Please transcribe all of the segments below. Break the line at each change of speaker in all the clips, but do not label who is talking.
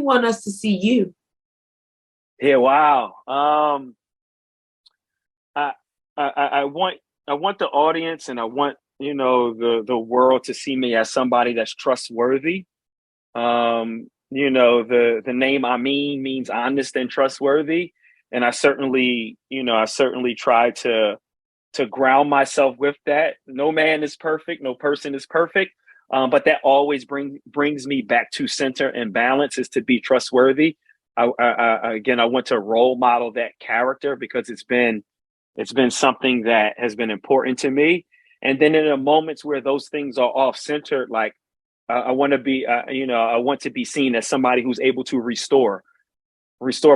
want us to see you?
Yeah, wow. I, I want the audience, and I want the world to see me as somebody that's trustworthy. The name Ameen means honest and trustworthy, and I certainly try to ground myself with that. No man is perfect, no person is perfect, but that always brings me back to center and balance, is to be trustworthy. Again, I want to role model that character because it's been something that has been important to me. And then in the moments where those things are off center, like I want to be, I want to be seen as somebody who's able to restore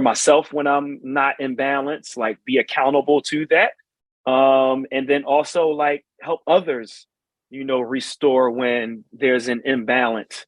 myself when I'm not in balance, like be accountable to that. And then also like help others, restore when there's an imbalance.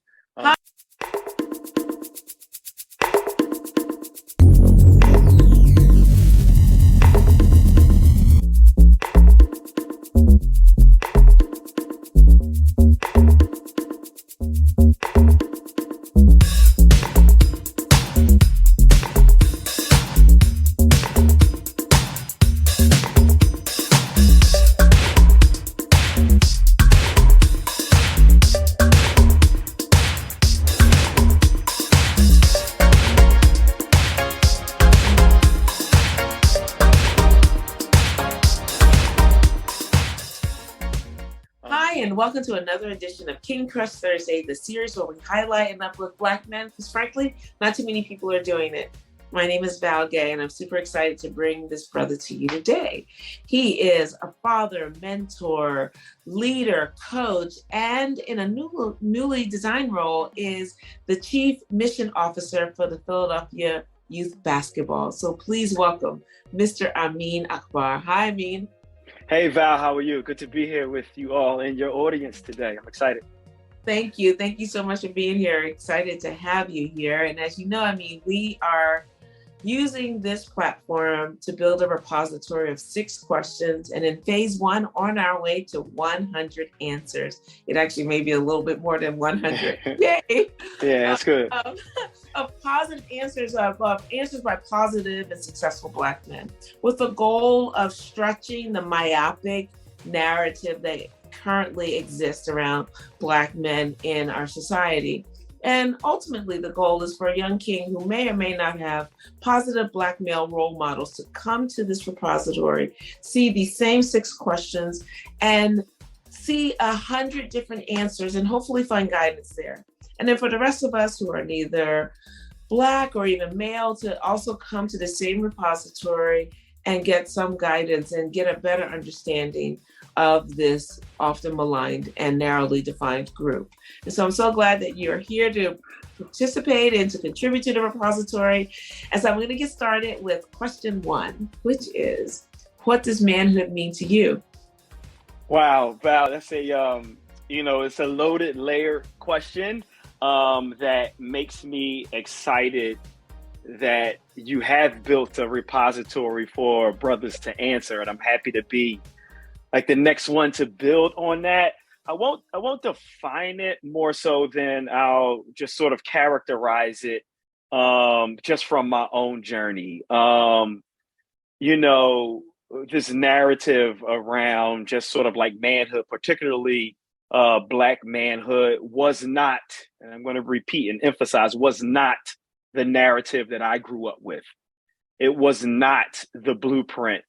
Hi, and welcome to another edition of King Crush Thursday, the series where we highlight and uplift Black men, because frankly, not too many people are doing it. My name is Val Gay, and I'm super excited to bring this brother to you today. He is a father, mentor, leader, coach, and in a newly designed role is the Chief Mission Officer for the Philadelphia Youth Basketball. So please welcome Mr. Ameen Akbar. Hi, Ameen.
Hey Val, how are you? Good to be here with you all and your audience today. I'm excited.
Thank you. Thank you so much for being here. Excited to have you here. And as you know, we are using this platform to build a repository of 6 questions. And in phase 1, on our way to 100 answers. It actually may be a little bit more than 100. Yay!
Yeah, that's good.
Of positive answers, of answers by positive and successful Black men, with the goal of stretching the myopic narrative that currently exists around Black men in our society. And ultimately, the goal is for a young king who may or may not have positive Black male role models to come to this repository, see these same 6 questions, and see 100 different answers, and hopefully find guidance there. And then for the rest of us who are neither Black or even male, to also come to the same repository and get some guidance and get a better understanding of this often maligned and narrowly defined group. And so I'm so glad that you're here to participate and to contribute to the repository. And so I'm going to get started with question 1, which is, what does manhood mean to you?
Wow, Val, that's it's a loaded layered question that makes me excited that you have built a repository for brothers to answer, and I'm happy to be like the next one to build on that. I won't define it more so than I'll just sort of characterize it just from my own journey. This narrative around just sort of like manhood, particularly Black manhood, was not, and I'm going to repeat and emphasize, was not the narrative that I grew up with. It was not the blueprint.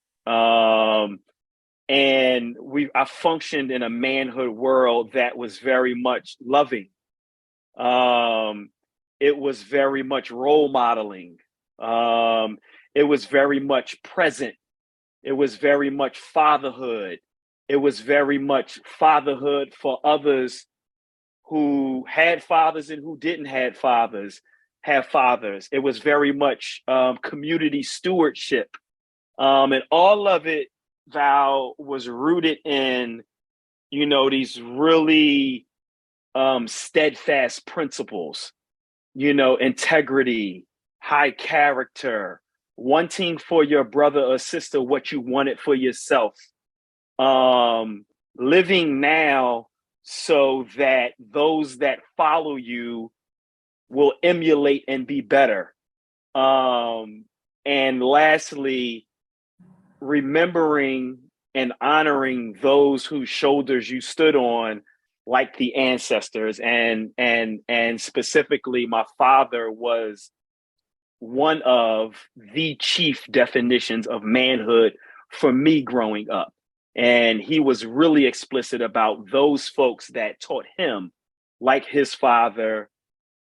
And I functioned in a manhood world that was very much loving. It was very much role modeling. It was very much present. It was very much fatherhood. It was very much fatherhood for others who had fathers and who didn't have fathers. It was very much community stewardship. And all of it, Val, was rooted in, these really steadfast principles, integrity, high character, wanting for your brother or sister what you wanted for yourself, living now so that those that follow you will emulate and be better. And lastly, remembering and honoring those whose shoulders you stood on, like the ancestors, and specifically my father was one of the chief definitions of manhood for me growing up. And he was really explicit about those folks that taught him, like his father,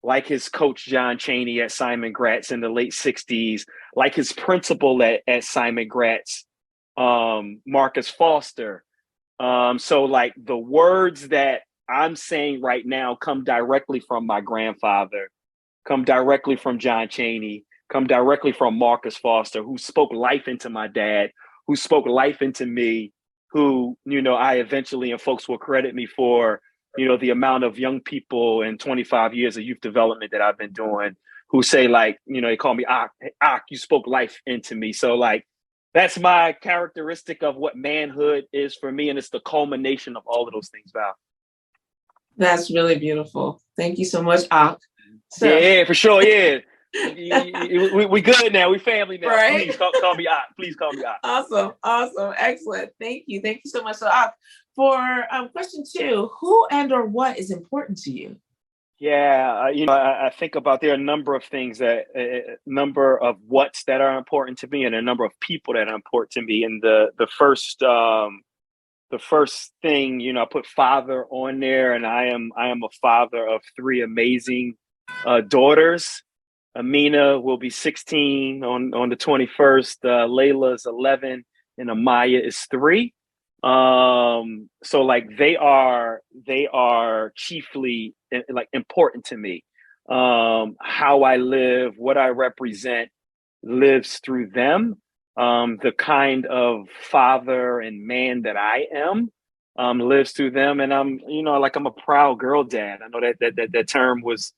like his coach John Chaney at Simon Gratz in the late 60s, like his principal at Simon Gratz, Marcus Foster. So like the words that I'm saying right now come directly from my grandfather, come directly from John Chaney, come directly from Marcus Foster, who spoke life into my dad, who spoke life into me, who, I eventually, and folks will credit me for, the amount of young people in 25 years of youth development that I've been doing who say like, they call me Ak, you spoke life into me. So like, that's my characteristic of what manhood is for me. And it's the culmination of all of those things, Val.
That's really beautiful. Thank you so much, Ak. So,
yeah, for sure. Yeah. we good now. We family now.
Right?
Please call me Ak. Please call me Ak.
Awesome. Excellent. Thank you so much. So, Ak, for question 2, who and or what is important to you?
Yeah, I think about there are a number of things that a number of what's that are important to me, and a number of people that are important to me. And the first thing, I put father on there, and I am a father of 3 amazing daughters. Amina will be 16 on the 21st. Layla is 11, and Amaya is 3. So like they are chiefly like important to me. How I live, what I represent lives through them. The kind of father and man that I am lives through them. And I'm a proud girl dad. I know that term was,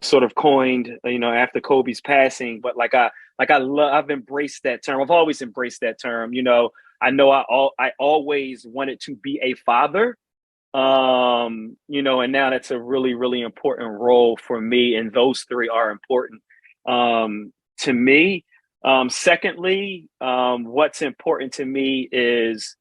sort of coined, after Kobe's passing, but I've embraced that term. I've always embraced that term. I know I always wanted to be a father, and now that's a really, really important role for me. And those 3 are important to me. Secondly, what's important to me is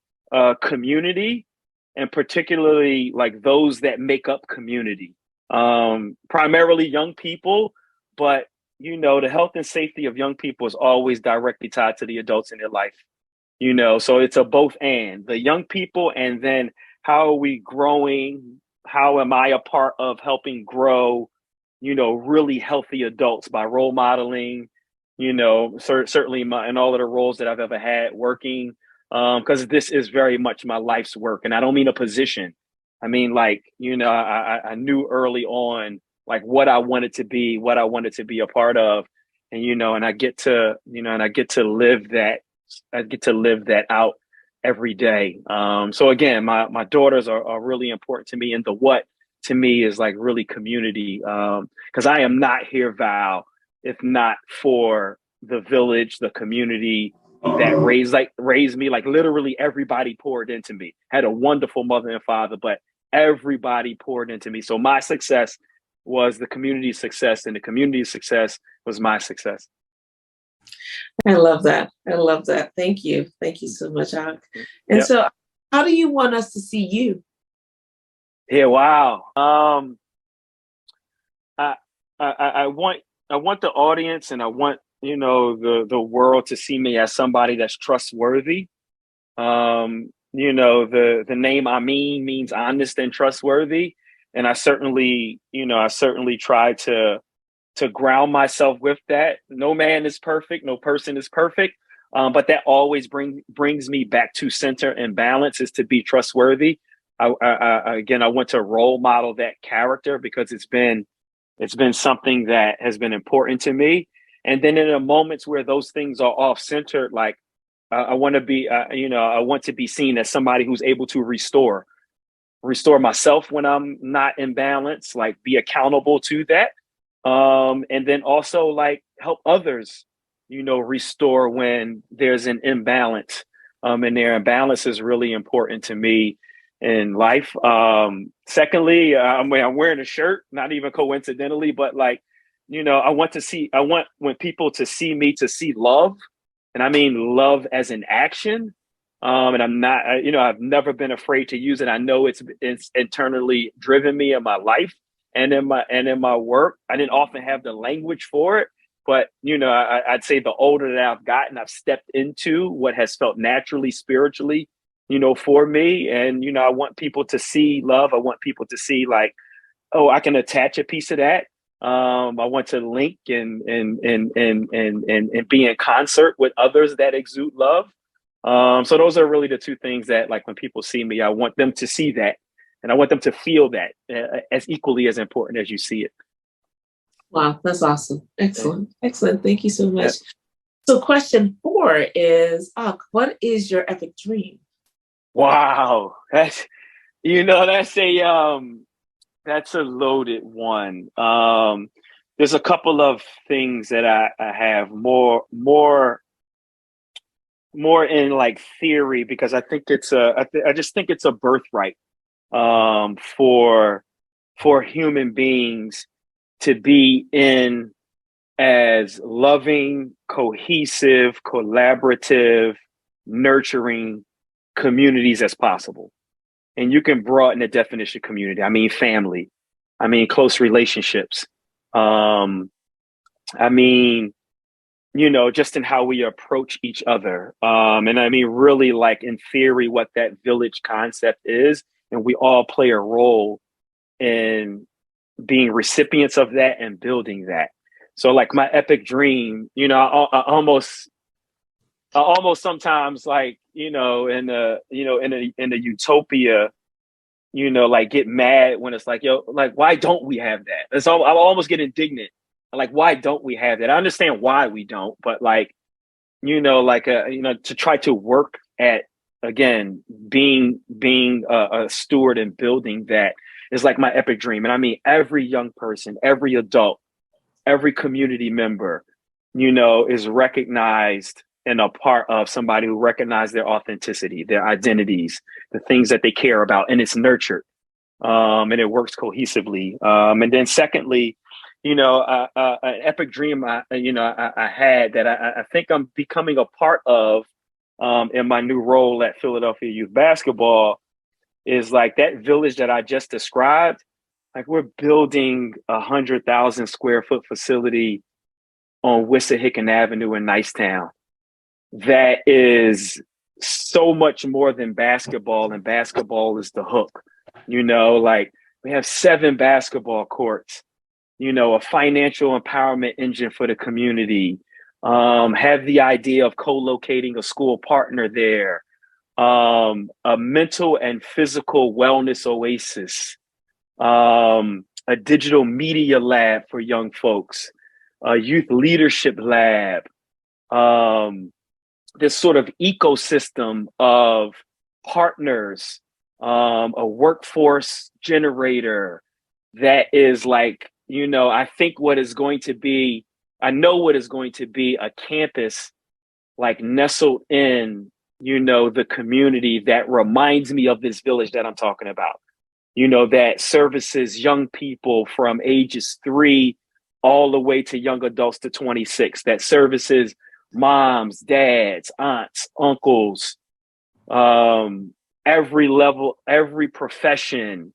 community, and particularly like those that make up community, primarily young people, but the health and safety of young people is always directly tied to the adults in their life. So it's a both and the young people, and then how are we growing? How am I a part of helping grow, really healthy adults by role modeling, certainly in all of the roles that I've ever had working, because this is very much my life's work. And I don't mean a position. I mean, like, I knew early on, like what I wanted to be a part of. And, and I get to live that. I get to live that out every day. So again, my daughters are really important to me. And the what to me is like really community. Because I am not here, Val, if not for the village, the community that raised me. Like literally everybody poured into me. Had a wonderful mother and father, but everybody poured into me. So my success was the community's success, and the community's success was my success.
I love that. Thank you so much, Ak. And so, how do you want us to see you?
Yeah, wow. I want the audience, and I want the world to see me as somebody that's trustworthy. The name Ameen means honest and trustworthy, and I certainly try to ground myself with that. No man is perfect, no person is perfect, but that always brings me back to center and balance, is to be trustworthy. I want to role model that character because it's been something that has been important to me. And then in the moments where those things are off centered, like I want to be, I want to be seen as somebody who's able to restore myself when I'm not in balance, like be accountable to that. And then also like help others, restore when there's an imbalance. And their imbalance is really important to me in life. Secondly, I'm wearing a shirt, not even coincidentally, but like I want when people to see me to see love, and I mean love as an action. And I'm not, I've never been afraid to use it. I know it's internally driven me in my life and in my work. I didn't often have the language for it, but I'd say the older that I've gotten, I've stepped into what has felt naturally, spiritually, for me. And I want people to see love. I want people to see like, oh, I can attach a piece of that. I want to link and be in concert with others that exude love. So those are really the two things that, like, when people see me, I want them to see that, and I want them to feel that as equally as important as you see it.
Wow, that's awesome. Excellent. Excellent. Thank you so much. So question 4 is, what is your epic dream?
Wow. That's a loaded one. There's a couple of things that I have more in like theory, because I think I just think it's a birthright for human beings to be in as loving, cohesive, collaborative, nurturing communities as possible. And you can broaden the definition of community. I mean, family. I mean, close relationships. I mean, just in how we approach each other. And I mean, really, like, in theory, what that village concept is. And we all play a role in being recipients of that and building that. So, like, my epic dream, I almost sometimes, like, in the utopia, like, get mad when it's like, yo, like, why don't we have that? I almost get indignant. Like, why don't we have that? I understand why we don't, but like, to try to work at, again, being a steward and building that is like my epic dream. And I mean, every young person, every adult, every community member, is recognized and a part of somebody who recognizes their authenticity, their identities, the things that they care about, and it's nurtured, and it works cohesively. And then secondly, an epic dream I had that I think I'm becoming a part of in my new role at Philadelphia Youth Basketball is like that village that I just described. Like, we're building 100,000 square foot facility on Wissahickon Avenue in Nicetown that is so much more than basketball, and basketball is the hook. Like, we have 7 basketball courts, a financial empowerment engine for the community, have the idea of co-locating a school partner there, a mental and physical wellness oasis, a digital media lab for young folks, a youth leadership lab, this sort of ecosystem of partners, a workforce generator that is like, I think what is going to be, I know what is going to be a campus like nestled in, the community that reminds me of this village that I'm talking about, that services young people from ages 3 all the way to young adults to 26, that services moms, dads, aunts, uncles, every level, every profession,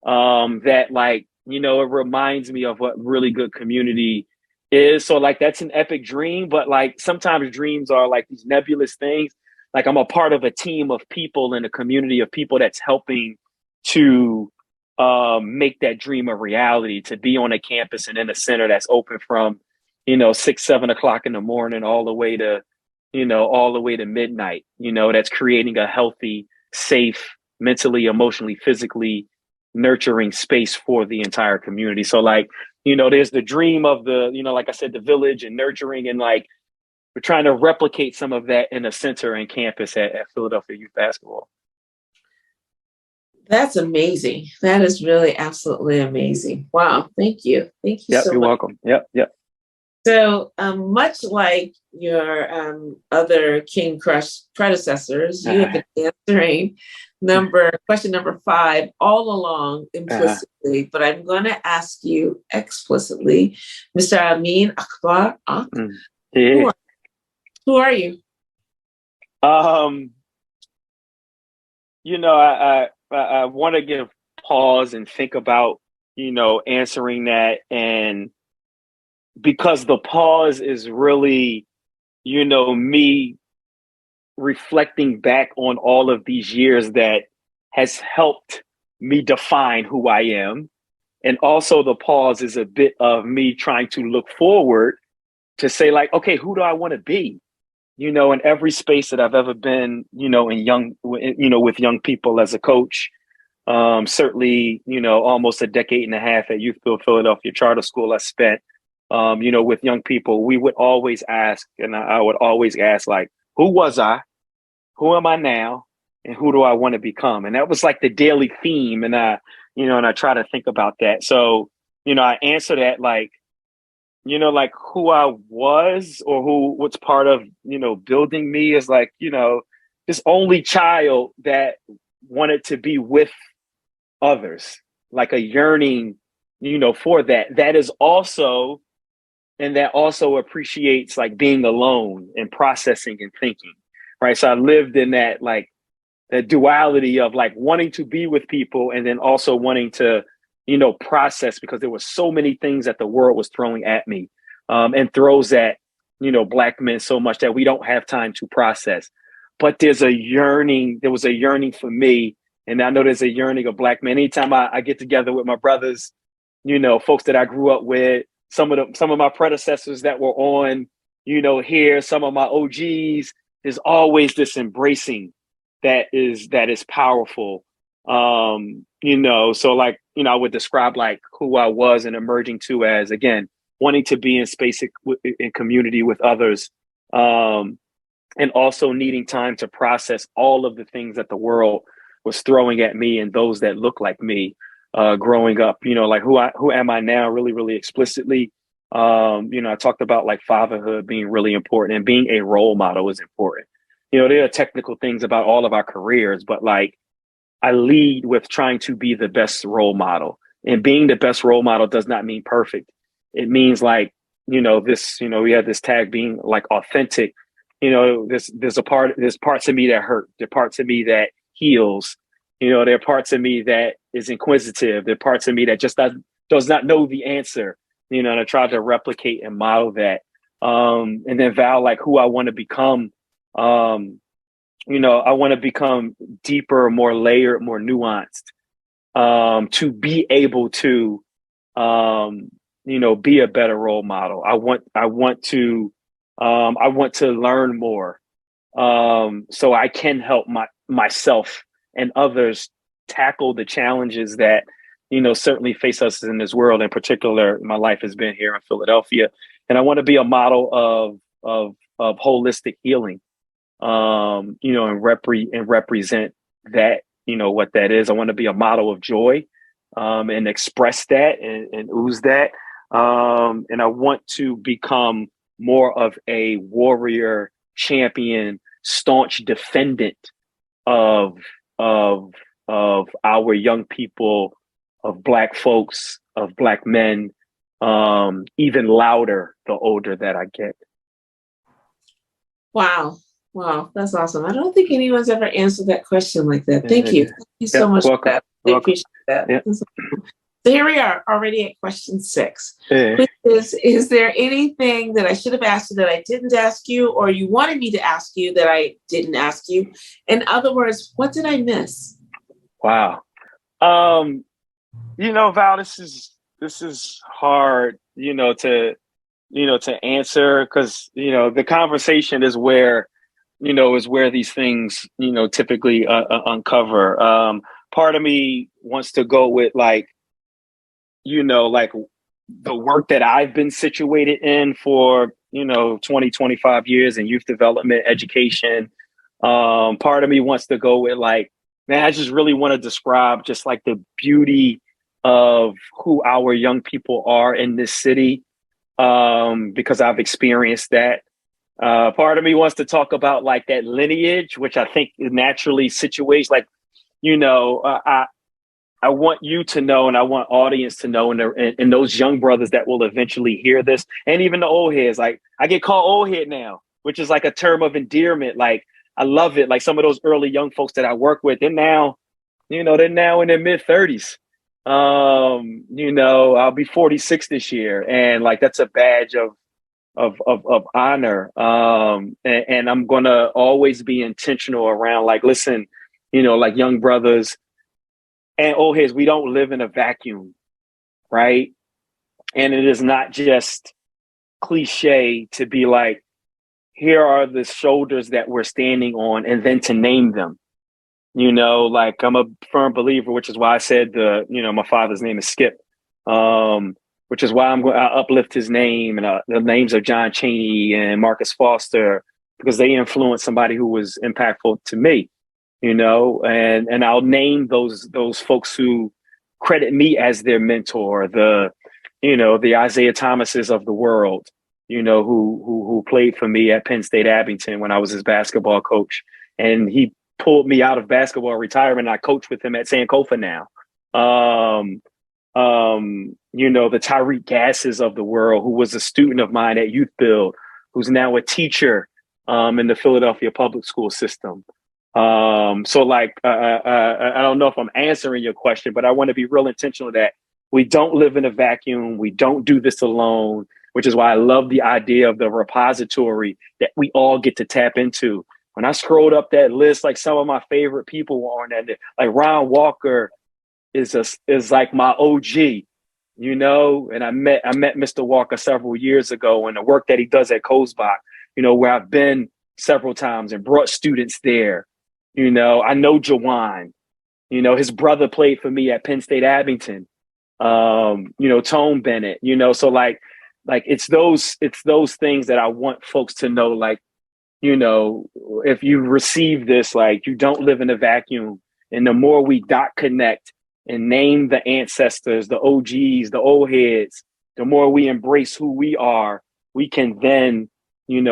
that, like, it reminds me of what really good community is. So, like, that's an epic dream, but like sometimes dreams are like these nebulous things. Like, I'm a part of a team of people in a community of people that's helping to make that dream a reality, to be on a campus and in a center that's open from 6, 7 o'clock in the morning all the way to midnight, that's creating a healthy, safe, mentally, emotionally, physically nurturing space for the entire community. So, like, there's the dream of the, like I said, the village and nurturing, and like, we're trying to replicate some of that in a center and campus at Philadelphia Youth Basketball.
That's amazing. That is really absolutely amazing. Wow. Thank you. Thank you so much.
You're welcome. Yep.
So, much like your other King Crush predecessors, you have been answering question number 5 all along implicitly, but I'm going to ask you explicitly, Mr. Ameen Akbar.
Yeah.
Who are you?
You know, I want to give pause and think about, you know, answering that, and because the pause is really, you know, me reflecting back on all of these years that has helped me define who I am. And also the pause is a bit of me trying to look forward to say, like, okay, who do I want to be? You know, in every space that I've ever been, you know, with young people as a coach, certainly, you know, almost a decade and a half at Youthville Philadelphia Charter School I spent, you know, with young people, we would always ask, and I would always ask, like, who was I? Who am I now? And who do I want to become? And that was like the daily theme. And I try to think about that. So, you know, I answer that like, you know, like who I was or what's part of, you know, building me is like, you know, this only child that wanted to be with others, like a yearning, you know, for that. That also appreciates like being alone and processing and thinking, right? So I lived in that, like, the duality of like wanting to be with people and then also wanting to, you know, process, because there were so many things that the world was throwing at me, and throws at, you know, Black men so much that we don't have time to process. But there was a yearning for me. And I know there's a yearning of Black men. Anytime I get together with my brothers, you know, folks that I grew up with, some of my predecessors that were on, you know, here, some of my OGs, there's always this embracing that is powerful. You know, so like, you know, I would describe like who I was and emerging to as, again, wanting to be in space in community with others, and also needing time to process all of the things that the world was throwing at me and those that look like me, growing up. You know, like who am I now, really, really explicitly. You know, I talked about like fatherhood being really important, and being a role model is important. You know, there are technical things about all of our careers, but like I lead with trying to be the best role model. And being the best role model does not mean perfect. It means like, you know, we had this tag being like authentic. You know, there's parts of me that hurt. There are parts of me that heals. You know, there are parts of me that is inquisitive. There are parts of me that just does not know the answer. You know, and I try to replicate and model that. And then vow like who I want to become. You know, I want to become deeper, more layered, more nuanced, to be able to, you know, be a better role model. I want to learn more, so I can help myself and others tackle the challenges that, you know, certainly face us in this world. In particular, my life has been here in Philadelphia, and I want to be a model of holistic healing. You know, and represent that, you know, what that is. I want to be a model of joy, and express that and ooze that. And I want to become more of a warrior, champion, staunch defendant of of our young people, of Black folks, of Black men, even louder the older that I get.
Wow. Wow, that's awesome. I don't think anyone's ever answered that question like that. Thank you. Thank you so much for that. I appreciate that. Yeah. So here we are already at question 6. Which is there anything that I should have asked you that I didn't ask you, or you wanted me to ask you that I didn't ask you? In other words, what did I miss?
Wow. You know, Val, this is hard, you know, to answer, because, you know, the conversation is where these things, you know, typically uncover. Part of me wants to go with like, you know, like the work that I've been situated in for, you know, 20, 25 years in youth development, education. Part of me wants to go with like, man, I just really want to describe just like the beauty of who our young people are in this city. because I've experienced that. Part of me wants to talk about like that lineage, which I think naturally situates like, I want you to know, and I want audience to know, and those young brothers that will eventually hear this, and even the old heads. Like I get called old head now, which is like a term of endearment. Like I love it. Like some of those early young folks that I work with, they're now in their mid-30s. I'll be 46 this year, and like that's a badge of honor. And I'm gonna always be intentional around like, listen, like young brothers and old heads, we don't live in a vacuum, right? And it is not just cliche to be like, here are the shoulders that we're standing on, and then to name them. Like I'm a firm believer, which is why I said my father's name is Skip, which is why I uplift his name and the names of John Chaney and Marcus Foster, because they influenced somebody who was impactful to me. And I'll name those folks who credit me as their mentor, the Isaiah Thomases of the world, who played for me at Penn State Abington when I was his basketball coach. And he pulled me out of basketball retirement. And I coach with him at Sankofa now. The Tyreek Gasses of the world, who was a student of mine at Youth Build, who's now a teacher in the Philadelphia public school system. So like, I don't know if I'm answering your question, but I want to be real intentional that we don't live in a vacuum. We don't do this alone, which is why I love the idea of the repository that we all get to tap into. When I scrolled up that list, like some of my favorite people were on that, like Ron Walker is like my OG, and I met Mr. Walker several years ago, and the work that he does at Kozbach, where I've been several times and brought students there. I know Jawan, his brother played for me at Penn State Abington, Tone Bennett, so like it's those things that I want folks to know, like, if you receive this, like you don't live in a vacuum. And the more we dot connect and name the ancestors, the OGs, the old heads, the more we embrace who we are, we can then,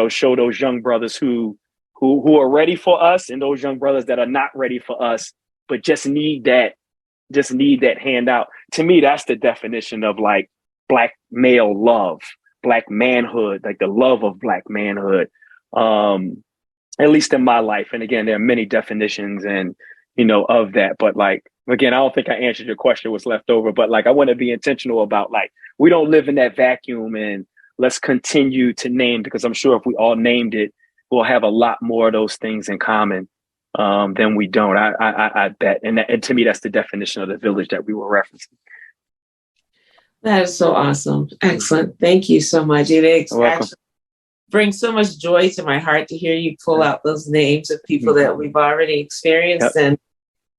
show those young brothers who are ready for us, and those young brothers that are not ready for us, but just need that handout. To me, that's the definition of like Black male love, Black manhood, like the love of Black manhood, at least in my life. And again, there are many definitions and, of that, but like, again, I don't think I answered your question, what's left over, but like, I want to be intentional about like, we don't live in that vacuum, and let's continue to name, because I'm sure if we all named it, we'll have a lot more of those things in common than we don't. I bet. And to me, that's the definition of the village that we were referencing.
That is so awesome. Excellent. Thank you so much. It actually brings so much joy to my heart to hear you pull out those names of people that we've already experienced. Yep. And,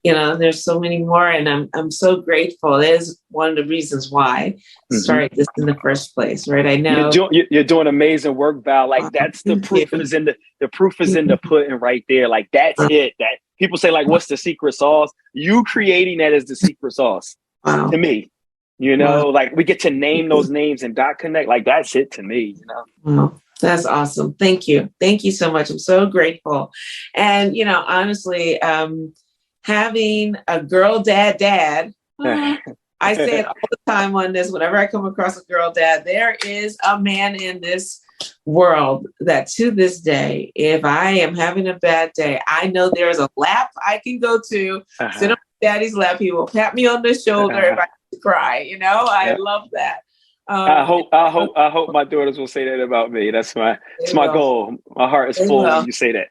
there's so many more. And I'm so grateful. It is one of the reasons why I started this in the first place, right? I know
you're doing amazing work, Val. Like that's the proof is in the proof is in the pudding right there. Like that's it. That people say, like, what's the secret sauce? You creating that is the secret sauce to me. Like we get to name those names and dot connect. Like that's it to me.
Wow. That's awesome. Thank you. Thank you so much. I'm so grateful. And, honestly, having a girl dad, I say it all the time on this, whenever I come across a girl dad, there is a man in this world that to this day, if I am having a bad day, I know there's a lap I can go to, sit on daddy's lap. He will pat me on the shoulder if I cry. I love that.
I hope my daughters will say that about me. That's my goal. My heart is full when you say that.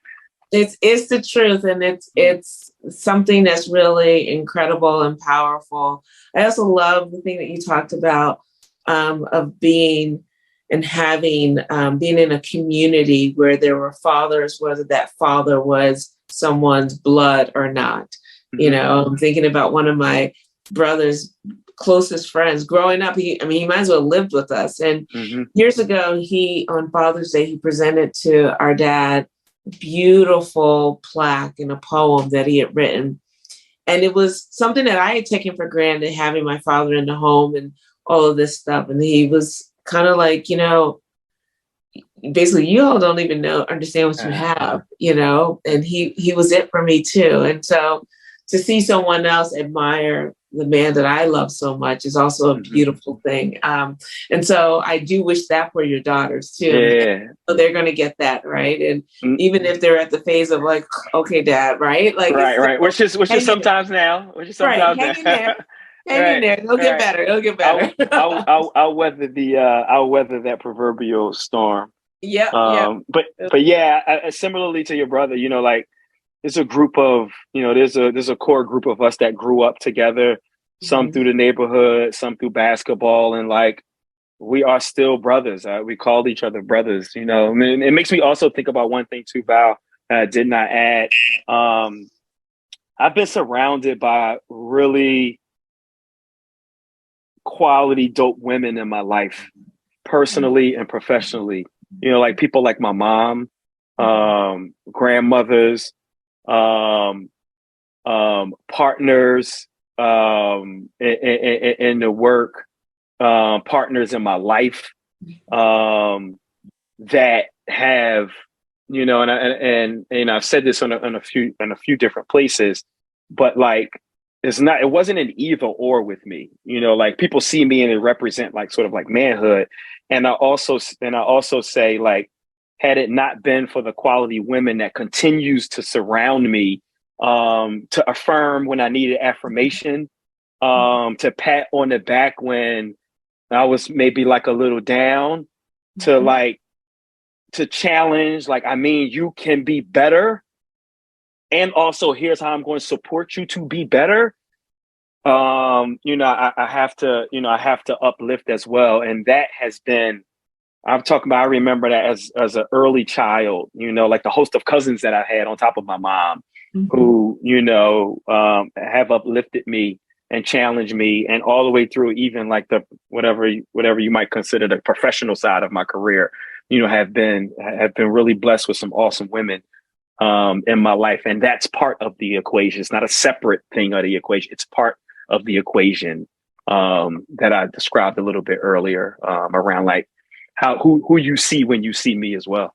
It's the truth, and it's something that's really incredible and powerful. I also love the thing that you talked about of being and having being in a community where there were fathers, whether that father was someone's blood or not. I'm thinking about one of my brother's closest friends growing up. He might as well lived with us. And years ago, on Father's Day, he presented to our dad beautiful plaque and a poem that he had written. And it was something that I had taken for granted, having my father in the home and all of this stuff. And he was kind of like, basically you all don't even understand what you have, and he was it for me too. And so to see someone else admire the man that I love so much is also a beautiful thing. And so I do wish that for your daughters too.
Yeah.
So they're going to get that, right? And even if they're at the phase of like, okay, dad, right? Like,
right. Which is sometimes now.
Hang in there. Hang in there. It'll get better. It'll get better.
I'll weather that proverbial storm.
Yeah.
But yeah, similarly to your brother, like, there's a group of, there's a core group of us that grew up together, some through the neighborhood, some through basketball, and like, we are still brothers. We called each other brothers, I mean, it makes me also think about one thing too, Val, that I did not add. I've been surrounded by really quality, dope women in my life, personally and professionally. Like people like my mom, grandmothers, partners in the work, partners in my life, that have, and I've said this in a few different places, but like, it wasn't an either or with me, like people see me and they represent like sort of like manhood. And I also say, like, had it not been for the quality women that continues to surround me, to affirm when I needed affirmation, to pat on the back when I was maybe like a little down, to challenge, like, I mean, you can be better. And also, here's how I'm going to support you to be better. I have to uplift as well. And that has been, I remember that as an early child, like the host of cousins that I had on top of my mom, who, have uplifted me and challenged me, and all the way through even like the, whatever you might consider the professional side of my career, have been really blessed with some awesome women in my life. And that's part of the equation. It's not a separate thing of the equation. It's part of the equation that I described a little bit earlier, around like who you see when you see me as well.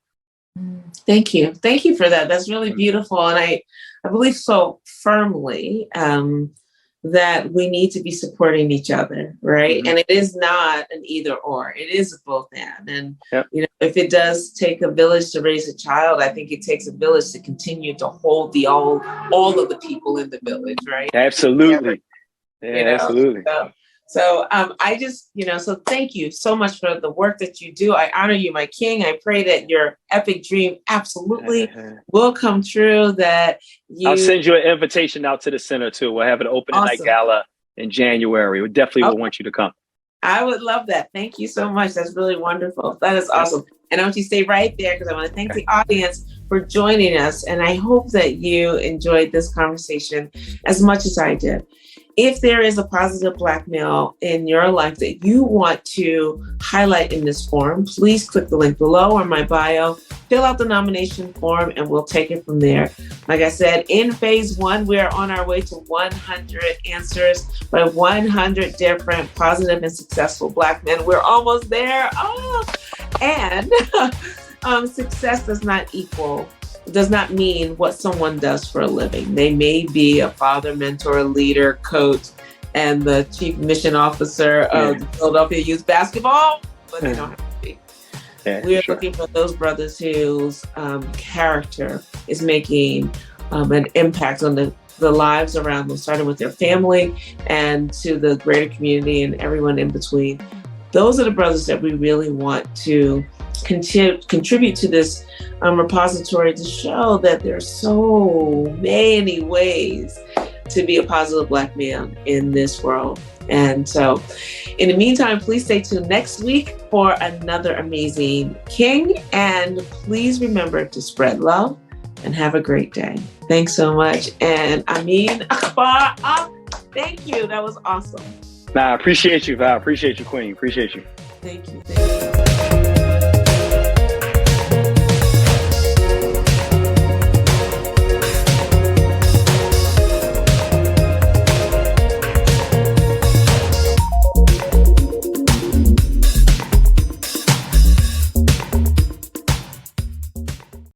Thank you for that. That's really beautiful. And I believe so firmly that we need to be supporting each other, right? And it is not an either or, it is a both and. And if it does take a village to raise a child, I think it takes a village to continue to hold all of the people in the village, right?
Absolutely. Absolutely.
So I just, so thank you so much for the work that you do. I honor you, my king. I pray that your epic dream absolutely will come true, that
I'll send you an invitation out to the center too. We'll have an opening night gala in January. We definitely will want you to come.
I would love that. Thank you so much. That's really wonderful. That is awesome. And I want you to stay right there, because I want to thank the audience for joining us. And I hope that you enjoyed this conversation as much as I did. If there is a positive Black male in your life that you want to highlight in this forum, please click the link below or my bio, fill out the nomination form, and we'll take it from there. Like I said, in phase 1, we are on our way to 100 answers by 100 different positive and successful Black men. We're almost there. And success does not mean what someone does for a living. They may be a father, mentor, leader, coach, and the chief mission officer of the Philadelphia Youth Basketball, but they don't have to be. We are looking for those brothers whose character is making an impact on the lives around them, starting with their family and to the greater community and everyone in between. Those are the brothers that we really want to contribute to this repository, to show that there's so many ways to be a positive Black man in this world. And so in the meantime, please stay tuned next week for another amazing king. And please remember to spread love and have a great day. Thanks so much. And Ameen Akbar, thank you. That was awesome.
I appreciate you, Val. Appreciate you, Queen. Appreciate you.
Thank you.